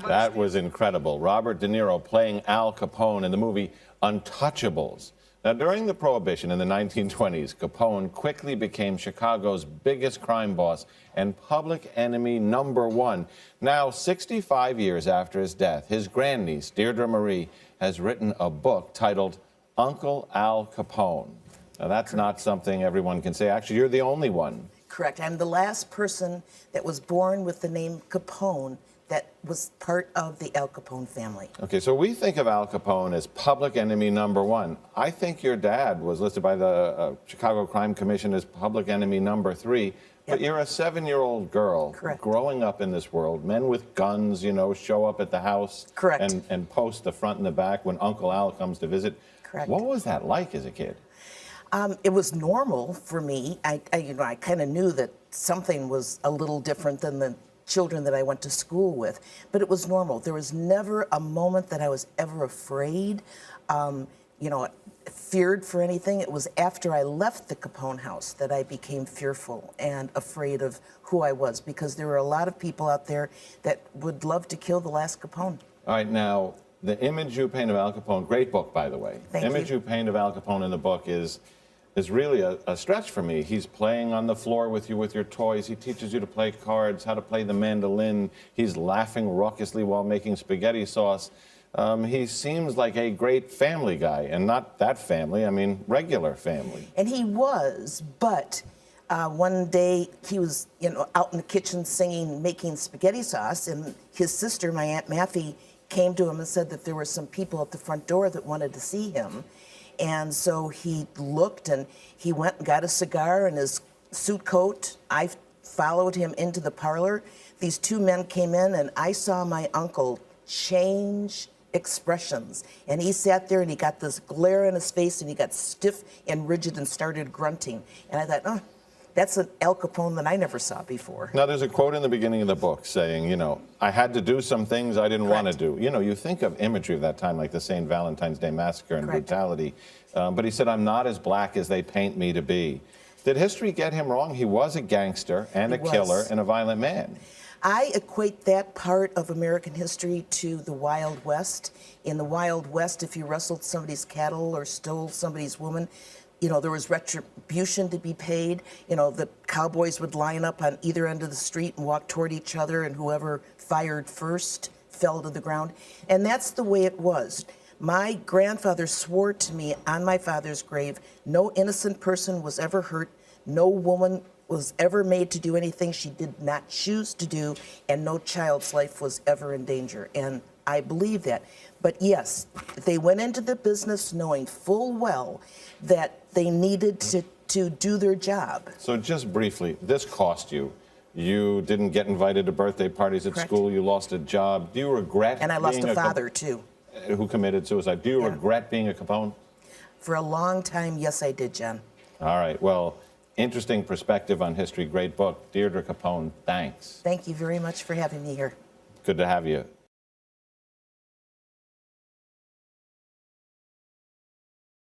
That was incredible. Robert De Niro playing Al Capone in the movie Untouchables. Now, during the Prohibition in the 1920s, Capone quickly became Chicago's biggest crime boss and public enemy #1. Now, 65 years after his death, his grandniece, Deirdre Marie, has written a book titled Uncle Al Capone. Now, that's not something everyone can say. Actually, you're the only one. Correct. I'm the last person that was born with the name Capone that was part of the Al Capone family. Okay, so we think of Al Capone as public enemy #1. I think your dad was listed by the Chicago Crime Commission as public enemy #3. But you're a 7-year-old girl. Correct. Growing up in this world. Men with guns, you know, show up at the house. Correct. And post the front and the back when Uncle Al comes to visit. Correct. What was that like as a kid? It was normal for me. I kind of knew that something was a little different than the children that I went to school with, but it was normal. There was never a moment that I was ever afraid, feared for anything. It was after I left the Capone house that I became fearful and afraid of who I was, because there were a lot of people out there that would love to kill the last Capone. All right, now, the image you paint of Al Capone, great book, by the way. Thank you. The image you paint of Al Capone in the book is really a stretch for me. He's playing on the floor with you with your toys. He teaches you to play cards, how to play the mandolin. He's laughing raucously while making spaghetti sauce. He seems like a great family guy, and not that family, I mean regular family. And he was, but one day he was out in the kitchen singing, making spaghetti sauce, and his sister, my Aunt Matthew, came to him and said that there were some people at the front door that wanted to see him. And so he looked, and he went and got a cigar and his suit coat. I followed him into the parlor. These two men came in, and I saw my uncle change expressions. And he sat there, and he got this glare in his face, and he got stiff and rigid and started grunting. And I thought, oh, that's an Al Capone that I never saw before. Now, there's a quote in the beginning of the book saying, I had to do some things I didn't want to do. You think of imagery of that time, like the St. Valentine's Day Massacre and brutality. But he said, I'm not as black as they paint me to be. Did history get him wrong? He was a gangster and a killer and a violent man. I equate that part of American history to the Wild West. In the Wild West, if you rustled somebody's cattle or stole somebody's woman, there was retribution to be paid. The cowboys would line up on either end of the street and walk toward each other, and whoever fired first fell to the ground. And that's the way it was. My grandfather swore to me on my father's grave, no innocent person was ever hurt, no woman was ever made to do anything she did not choose to do, and no child's life was ever in danger. And I believe that. But yes, they went into the business knowing full well that they needed to do their job. So just briefly, this cost you. You didn't get invited to birthday parties at school. You lost a job. Do you regret And I lost a father, too. Who committed suicide. Do you regret being a Capone? For a long time, yes, I did, John. All right. Well, interesting perspective on history. Great book. Deirdre Capone, thanks. Thank you very much for having me here. Good to have you.